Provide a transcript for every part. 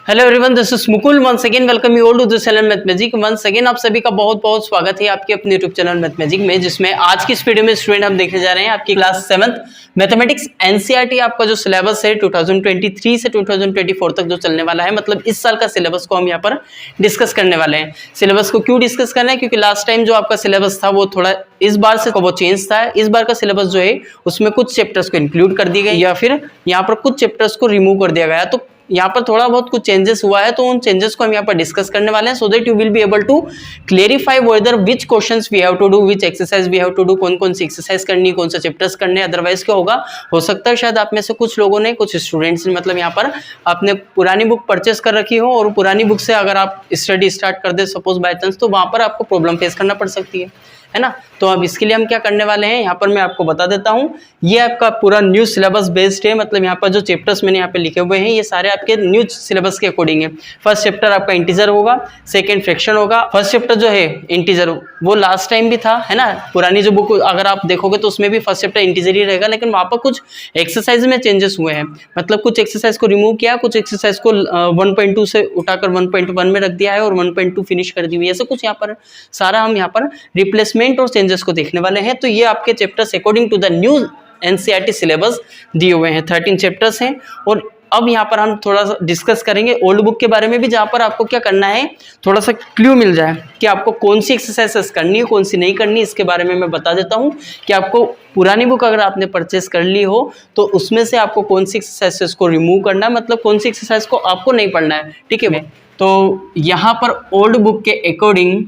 Hello everyone, this is Mukul. Once again welcome you all to this channel math magic. Once again आप सभी का बहुत बहुत स्वागत है आपके अपने यूट्यूब चैनल मैथ मैजिक में, जिसमें आज की इस वीडियो में स्टूडेंट हम देखने जा रहे हैं आपकी क्लास 7th मैथमेटिक्स एनसीईआरटी। आपका जो सिलेबस है 2023 से 2024 तक जो चलने वाला है, मतलब इस साल का सिलेबस को हम यहाँ पर डिस्कस करने वाले हैं। सिलेबस को क्यों डिस्कस कर रहे हैं? क्योंकि लास्ट टाइम जो आपका सिलेबस था वो थोड़ा इस बार से वो चेंज था। इस बार का सिलेबस जो है उसमें कुछ चैप्टर्स को इंक्लूड कर दिए गए या फिर यहाँ पर कुछ चैप्टर्स को रिमूव कर दिया गया। तो यहाँ पर थोड़ा बहुत कुछ चेंजेस हुआ है, तो उन चेंजेस को हम यहाँ पर डिस्कस करने वाले हैं, so that you will be able to clarify whether which questions we have to do, which exercise we have to do, कौन कौन सी एक्सरसाइज करनी है, कौन सा चैप्टर्स करने। अदरवाइज क्या होगा, हो सकता है शायद आप में से कुछ लोगों ने, कुछ स्टूडेंट्स ने मतलब यहाँ पर आपने पुरानी बुक परचेस कर रखी हो और पुरानी बुक से अगर आप स्टडी स्टार्ट कर दे सपोज बाय चांस, तो वहाँ पर आपको प्रॉब्लम फेस करना पड़ सकती है ना। तो अब इसके लिए हम क्या करने वाले हैं, यहाँ पर मैं आपको बता देता हूँ। ये आपका पूरा न्यू सिलेबस बेस्ड है, मतलब यहाँ पर जो चैप्टर्स मैंने यहाँ पे लिखे हुए हैं ये सारे आपके न्यू सिलेबस के अकॉर्डिंग है। फर्स्ट चैप्टर आपका इंटीजर होगा, सेकंड फ्रैक्शन होगा। फर्स्ट चैप्टर जो है इंटीजर वो लास्ट टाइम भी था, है ना। पुरानी जो बुक अगर आप देखोगे तो उसमें भी फर्स्ट चैप्टर इंटीजर ही रहेगा, लेकिन वहाँ पर कुछ एक्सरसाइज में चेंजेस हुए हैं। मतलब कुछ एक्सरसाइज को रिमूव किया, कुछ एक्सरसाइज को 1.2 से उठाकर 1.1 में रख दिया है और 1.2 फिनिश कर दी हुई है। ऐसा कुछ यहाँ पर सारा हम यहाँ पर रिप्लेसमेंट और चेंजेस को देखने वाले हैं। तो ये आपके chapters according to the new NCERT syllabus दिए हुए हैं। 13 चैप्टर्स हैं। और अब यहाँ पर हम थोड़ा सा डिस्कस करेंगे ओल्ड बुक के बारे में भी, जहाँ पर आपको क्या करना है, थोड़ा सा क्लू मिल जाए कि आपको कौन सी एक्सरसाइजेस करनी है, कौन सी नहीं करनी। इसके बारे में मैं बता देता हूँ कि आपको पुरानी बुक अगर आपने परचेस कर ली हो तो उसमें से आपको कौन सी एक्सरसाइजेस को रिमूव करना है, मतलब कौन सी एक्सरसाइज को आपको नहीं पढ़ना है। ठीक है, तो यहाँ पर ओल्ड बुक के अकॉर्डिंग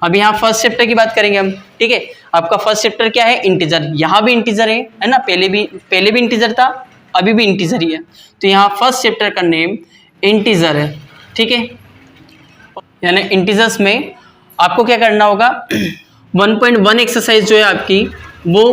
अब यहाँ फर्स्ट चैप्टर की बात करेंगे हम। ठीक है, आपका फर्स्ट चैप्टर क्या है, इंटीजर। यहाँ भी इंटीजर है ना, पहले भी इंटीजर था, अभी भी इंटीजर ही है। तो यहाँ फर्स्ट चैप्टर का नेम इंटीजर है। ठीक है, यानी इंटीजर्स में आपको क्या करना होगा, 1.1 एक्सरसाइज जो है आपकी वो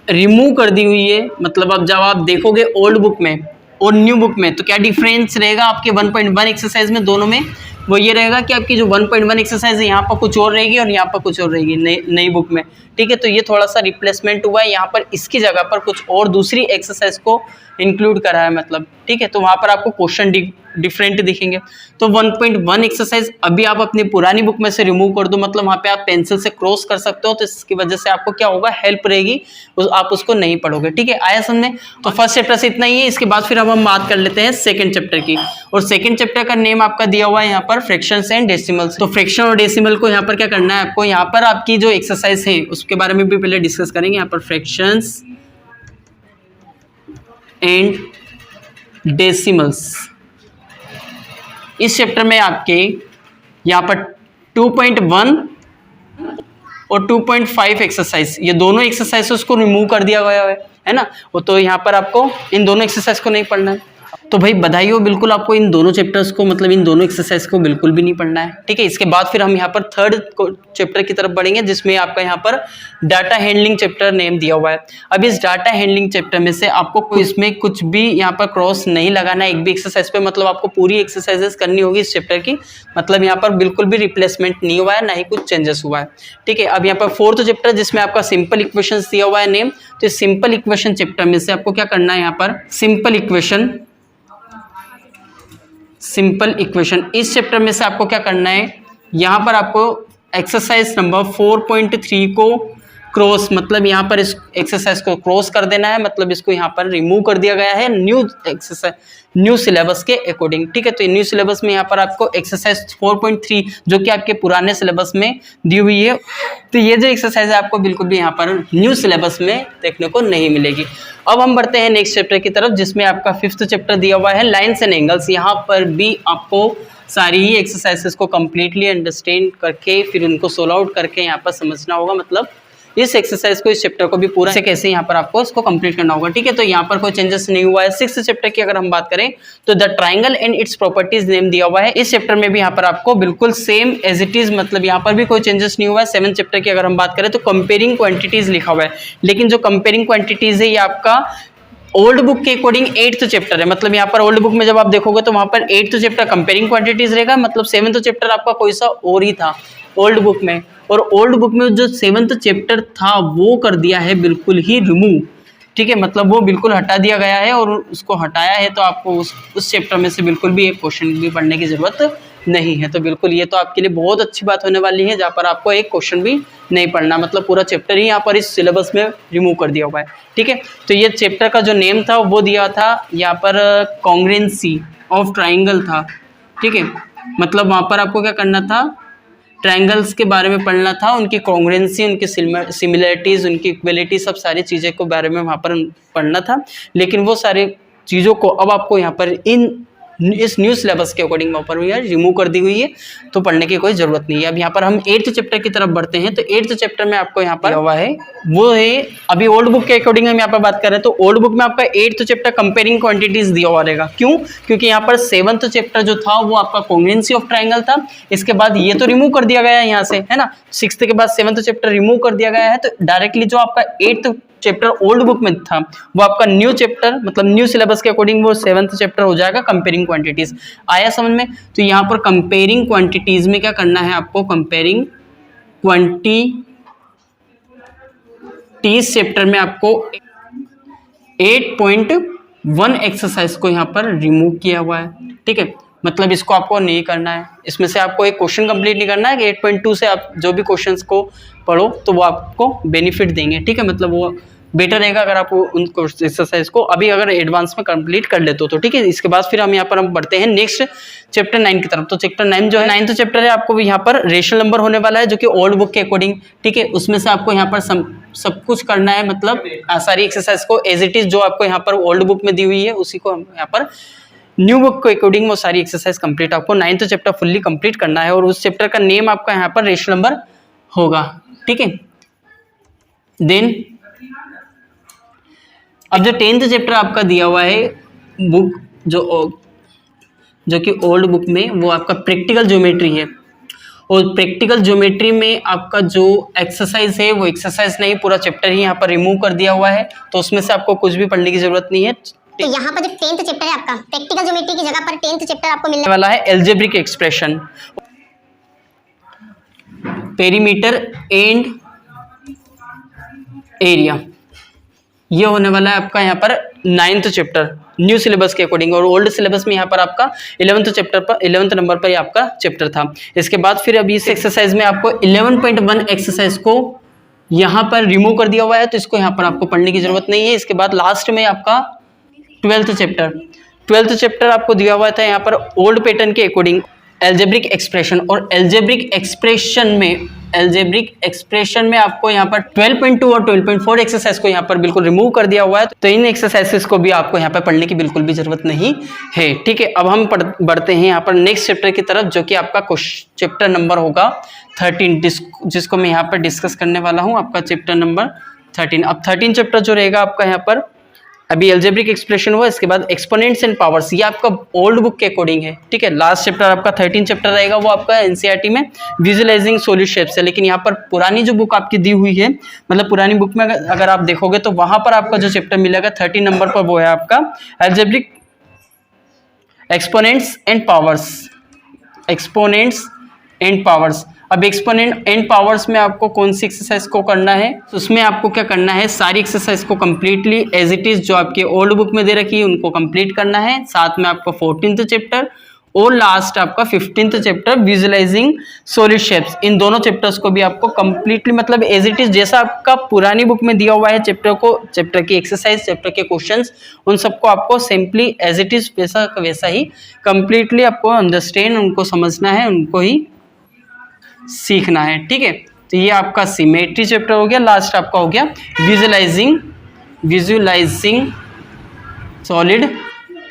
रिमूव कर दी हुई है। मतलब अब जब आप देखोगे ओल्ड बुक में और न्यू बुक में तो क्या डिफरेंस रहेगा आपके 1.1 एक्सरसाइज में, दोनों में वो ये रहेगा कि आपकी जो 1.1 एक्सरसाइज है यहाँ पर कुछ और रहेगी और यहाँ पर कुछ और रहेगी नई बुक में। ठीक है, तो ये थोड़ा सा रिप्लेसमेंट हुआ है, यहाँ पर इसकी जगह पर कुछ और दूसरी एक्सरसाइज को इंक्लूड करा है मतलब। ठीक है, तो वहाँ पर आपको क्वेश्चन डिफरेंट दिखेंगे। तो 1.1 एक्सरसाइज अभी आप अपनी पुरानी बुक में से रिमूव कर दो, मतलब वहाँ पे आप पेंसिल से क्रॉस कर सकते हो, तो इसकी वजह से आपको क्या होगा, हेल्प रहेगी, आप उसको नहीं पढ़ोगे। ठीक है, आया समझ में। तो फर्स्ट चैप्टर से इतना ही है। इसके बाद फिर हम बात कर लेते हैं सेकंड चैप्टर की, और सेकंड चैप्टर का नेम आपका दिया हुआ है यहाँ पर फ्रैक्शंस एंड डेसिमल्स। तो फ्रैक्शन और डेसिमल को यहाँ पर क्या करना है आपको, यहाँ पर आपकी जो एक्सरसाइज है उसके बारे में भी पहले डिस्कस करेंगे। यहाँ पर फ्रैक्शंस एंड डेसिमल्स, इस चैप्टर में आपके यहाँ पर 2.1 और 2.5 एक्सरसाइज, ये दोनों एक्सरसाइजेस को रिमूव कर दिया गया है ना। वो तो यहाँ पर आपको इन दोनों एक्सरसाइज को नहीं पढ़ना है। तो भाई बधाई हो, बिल्कुल आपको इन दोनों चैप्टर्स को, मतलब इन दोनों एक्सरसाइज को बिल्कुल भी नहीं पढ़ना है। ठीक है, इसके बाद फिर हम यहाँ पर थर्ड चैप्टर की तरफ बढ़ेंगे, जिसमें आपका यहाँ पर डाटा हैंडलिंग चैप्टर नेम दिया हुआ है। अब इस डाटा हैंडलिंग चैप्टर में से आपको इसमें कुछ भी यहाँ पर क्रॉस नहीं लगाना है एक भी एक्सरसाइज पे, मतलब आपको पूरी एक्सरसाइजेस करनी होगी इस चैप्टर की। मतलब यहाँ पर बिल्कुल भी रिप्लेसमेंट नहीं हुआ है, ना ही कुछ चेंजेस हुआ है। ठीक है, अब यहाँ पर फोर्थ चैप्टर जिसमें आपका सिंपल इक्वेशन दिया हुआ है नेम, तो सिंपल इक्वेशन चैप्टर में से आपको क्या करना है, यहाँ पर सिंपल इक्वेशन इस चैप्टर में से आपको क्या करना है, यहाँ पर आपको एक्सरसाइज नंबर 4.3 को क्रॉस, मतलब यहाँ पर इस एक्सरसाइज को क्रॉस कर देना है, मतलब इसको यहाँ पर रिमूव कर दिया गया है न्यू एक्सरसाइज, न्यू सिलेबस के अकॉर्डिंग। ठीक है, तो न्यू सिलेबस में यहाँ पर आपको एक्सरसाइज 4.3 जो कि आपके पुराने सिलेबस में दी हुई है, तो ये जो एक्सरसाइज है आपको बिल्कुल भी यहाँ पर न्यू सिलेबस में देखने को नहीं मिलेगी। अब हम बढ़ते हैं नेक्स्ट चैप्टर की तरफ, जिसमें आपका फिफ्थ चैप्टर दिया हुआ है लाइन्स एंड एंगल्स। यहाँ पर भी आपको सारी ही एक्सरसाइजेस को कंप्लीटली अंडरस्टैंड करके फिर उनको सोल्व आउट करके यहाँ पर समझना होगा, मतलब इस एक्सरसाइज को, इस चैप्टर को भी पूरा से कैसे यहाँ पर आपको इसको कंप्लीट करना होगा। ठीक है, तो यहाँ पर कोई चेंजेस नहीं हुआ है। सिक्स्थ चैप्टर की अगर हम बात करें तो the triangle and its properties name दिया हुआ है। इस चैप्टर में भी यहाँ पर आपको बिल्कुल सेम एज इट इज, मतलब यहाँ पर भी कोई चेंजेस नहीं हुआ है। सेवंथ चैप्टर की अगर हम बात करें तो कंपेयरिंग क्वांटिटीज लिखा हुआ है, लेकिन जो कंपेयरिंग क्वांटिटीज है ये आपका ओल्ड बुक के अकॉर्डिंग 8th चैप्टर है। मतलब यहाँ पर ओल्ड बुक में जब आप देखोगे तो वहां पर 8th चैप्टर कंपेयरिंग क्वांटिटीज रहेगा, मतलब 7th चैप्टर आपका कोई सा और ही था ओल्ड बुक में। और ओल्ड बुक में जो 7th चैप्टर था वो कर दिया है बिल्कुल ही रिमूव। ठीक है, मतलब वो बिल्कुल हटा दिया गया है और उसको हटाया है तो आपको उस चैप्टर में से बिल्कुल भी एक क्वेश्चन भी पढ़ने की ज़रूरत नहीं है। तो बिल्कुल ये तो आपके लिए बहुत अच्छी बात होने वाली है, जहाँ पर आपको एक क्वेश्चन भी नहीं पढ़ना, मतलब पूरा चैप्टर ही यहाँ पर इस सिलेबस में रिमूव कर दिया हुआ है। ठीक है, तो ये चैप्टर का जो नेम था वो दिया था यहाँ पर कॉन्ग्रुएंसी ऑफ ट्राइंगल था। ठीक है, मतलब वहाँ पर आपको क्या करना था, ट्रायंगल्स के बारे में पढ़ना था, उनकी कॉन्ग्रुएंसी, उनकी सिमिलरिटीज़, उनकी इक्वलिटी, सब सारी चीज़ें के बारे में वहाँ पर पढ़ना था। लेकिन वो सारी चीज़ों को अब आपको यहाँ पर इस न्यू सिलेबस के अकॉर्डिंग वहाँ पर रिमूव कर दी हुई है, तो पढ़ने की कोई ज़रूरत नहीं है। अब यहाँ पर हम 8th चैप्टर की तरफ बढ़ते हैं। तो 8th चैप्टर में आपको यहाँ पर हुआ है वो है, अभी ओल्ड बुक के अकॉर्डिंग हम यहाँ पर बात कर रहे हैं, तो ओल्ड बुक में आपका 8th चैप्टर कंपेयरिंग क्वांटिटीज दिया हुआ रहेगा। क्यों? क्योंकि यहाँ पर 7th चैप्टर जो था वो आपका कॉन्ग्रुएंसी ऑफ ट्राइंगल था। इसके बाद ये तो रिमूव कर दिया गया है यहाँ से, है ना, 6th के बाद 7th चैप्टर रिमूव कर दिया गया है। तो डायरेक्टली जो आपका 8th चैप्टर ओल्ड बुक में था वो आपका न्यू चैप्टर, मतलब न्यू सिलेबस के अकॉर्डिंग वो 7th चैप्टर हो जाएगा कंपेयरिंग क्वांटिटीज। आया समझ में? तो यहाँ पर कंपेयरिंग क्वांटिटीज में क्या करना है आपको, कंपेयरिंग क्वांटिटीज चैप्टर में आपको 8.1 एक्सरसाइज को यहाँ पर रिमूव किया हुआ है। ठीक है, मतलब इसको आपको नहीं करना है, इसमें से आपको एक क्वेश्चन कंप्लीट नहीं करना है कि 8.2 से आप जो भी क्वेश्चंस को पढ़ो तो वो आपको बेनिफिट देंगे। ठीक है, मतलब वो बेटर रहेगा अगर आप उन एक्सरसाइज को अभी अगर एडवांस में कंप्लीट कर लेते हो तो। ठीक है, इसके बाद फिर हम यहाँ पर बढ़ते हैं नेक्स्ट चैप्टर 9 की तरफ। तो चैप्टर 9 जो है 9th चैप्टर है, आपको यहाँ पर रेशनल नंबर होने वाला है जो कि ओल्ड बुक के अकॉर्डिंग। ठीक है, उसमें से आपको यहाँ पर सब कुछ करना है, मतलब सारी एक्सरसाइज को एज इट इज जो आपको यहाँ पर ओल्ड बुक में दी हुई है उसी को यहाँ पर न्यू बुक के अकॉर्डिंग वो सारी एक्सरसाइज कंप्लीट आपको 9th चैप्टर फुल्ली कंप्लीट करना है और उस चैप्टर का नेम आपका यहाँ पर रेशनल नंबर होगा। ठीक है, देन अब जो 10th चैप्टर आपका दिया हुआ है बुक जो कि ओल्ड बुक में, वो आपका प्रैक्टिकल ज्योमेट्री है। और प्रैक्टिकल ज्योमेट्री में आपका जो एक्सरसाइज है वो एक्सरसाइज नहीं, पूरा चैप्टर ही यहाँ पर रिमूव कर दिया हुआ है, तो उसमें से आपको कुछ भी पढ़ने की जरूरत नहीं है। तो यहाँ पर जो 10th चैप्टर है आपका प्रैक्टिकल ज्योमेट्री की जगह पर 10th चैप्टर आपको मिलने वाला है algebraic expression, perimeter and area. ये होने वाला है आपका यहाँ पर 9th चैप्टर न्यू सिलेबस के अकॉर्डिंग, और ओल्ड सिलेबस में यहाँ पर आपका 11th चैप्टर पर 11th नंबर पर आपका चैप्टर था। इसके बाद फिर अभी इस एक्सरसाइज में आपको 11.1 एक्सरसाइज को यहाँ पर रिमूव कर दिया हुआ है, तो इसको यहाँ पर आपको पढ़ने की जरूरत नहीं है। इसके बाद लास्ट में आपका 12th चैप्टर आपको दिया हुआ था यहाँ पर ओल्ड पैटर्न के अकॉर्डिंग एल्जेब्रिक एक्सप्रेशन, और एल्जेब्रिक एक्सप्रेशन में आपको यहाँ पर 12.2 और 12.4 एक्सरसाइज को यहाँ पर बिल्कुल रिमूव कर दिया हुआ है, तो इन एक्सरसाइजेस को भी आपको यहाँ पर पढ़ने की बिल्कुल भी जरूरत नहीं है। ठीक है, अब हम बढ़ते हैं यहाँ पर नेक्स्ट चैप्टर की तरफ जो कि आपका चैप्टर नंबर होगा 13, जिसको मैं यहाँ पर डिस्कस करने वाला हूँ, आपका चैप्टर नंबर 13। अब 13 चैप्टर जो रहेगा आपका यहाँ पर अभी अलजेब्रिक एक्सप्रेशन हुआ, इसके बाद एक्सपोनेंट्स एंड पावर्स, ये आपका ओल्ड बुक के अकॉर्डिंग है। ठीक है, लास्ट चैप्टर आपका 13 चैप्टर रहेगा वो आपका एनसीईआरटी में विजुअलाइजिंग सॉलिड शेप्स है। लेकिन यहाँ पर पुरानी जो बुक आपकी दी हुई है, मतलब पुरानी बुक में अगर आप देखोगे तो वहां पर आपका जो चैप्टर मिलेगा 13 नंबर पर वो है आपका अलजेब्रिक एक्सपोनेंट्स एंड पावर्स। अब एक्सपोनेंट एंड पावर्स में आपको कौन सी एक्सरसाइज को करना है, तो उसमें आपको क्या करना है, सारी एक्सरसाइज को कंप्लीटली एज इट इज जो आपके ओल्ड बुक में दे रखी है उनको कंप्लीट करना है। साथ में आपका 14th चैप्टर और लास्ट आपका 15th chapter visualising solid shapes, इन दोनों चैप्टर्स को भी आपको कंप्लीटली मतलब एज इट इज जैसा आपका पुरानी बुक में दिया हुआ है चैप्टर की एक्सरसाइज, चैप्टर के क्वेश्चंस, उन सबको आपको सिंपली एज इट इज वैसा ही कंप्लीटली आपको अंडरस्टैंड, उनको समझना है, उनको ही सीखना है। ठीक है, तो ये आपका सिमेट्री चैप्टर हो गया। लास्ट आपका हो गया विजुअलाइजिंग सॉलिड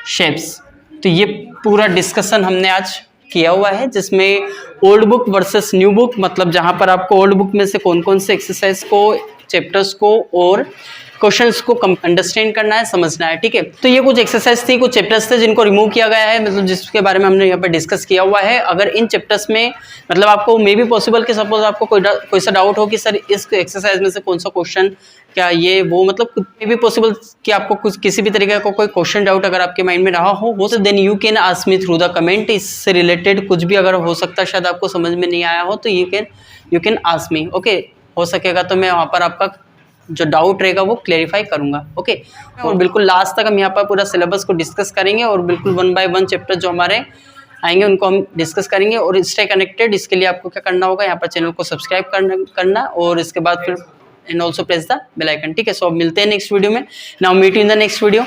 शेप्स। तो ये पूरा डिस्कशन हमने आज किया हुआ है, जिसमें old book versus new book, मतलब जहां पर आपको ओल्ड बुक में से कौन कौन से एक्सरसाइज को, चैप्टर्स को और क्वेश्चंस को अंडरस्टैंड करना है, समझना है। ठीक है, तो ये कुछ एक्सरसाइज थी, कुछ चैप्टर्स थे जिनको रिमूव किया गया है, मतलब जिसके बारे में हमने यहाँ पर डिस्कस किया हुआ है। अगर इन चैप्टर्स में मतलब आपको मे बी पॉसिबल कि सपोज आपको कोई सा डाउट हो कि सर इस एक्सरसाइज में से कौन सा क्वेश्चन क्या ये वो, मतलब मे बी पॉसिबल कि आपको कुछ किसी भी तरीके का कोई क्वेश्चन डाउट अगर आपके माइंड में रहा हो तो then you can ask me through the comment. इससे रिलेटेड कुछ भी अगर हो सकता है शायद आपको समझ में नहीं आया हो तो you can ask me. Okay, हो सकेगा तो मैं वहाँ पर आपका जो डाउट रहेगा वो क्लेरिफाई करूंगा। ओके, और बिल्कुल लास्ट तक हम यहाँ पर पूरा सिलेबस को डिस्कस करेंगे और बिल्कुल 1 बाय 1 चैप्टर जो हमारे आएंगे उनको हम डिस्कस करेंगे। और स्टे कनेक्टेड, इसके लिए आपको क्या करना होगा, यहाँ पर चैनल को सब्सक्राइब करना और इसके बाद फिर and also press the bell icon. ठीक है, सो अब मिलते हैं नेक्स्ट वीडियो में। Now meet you in the next video.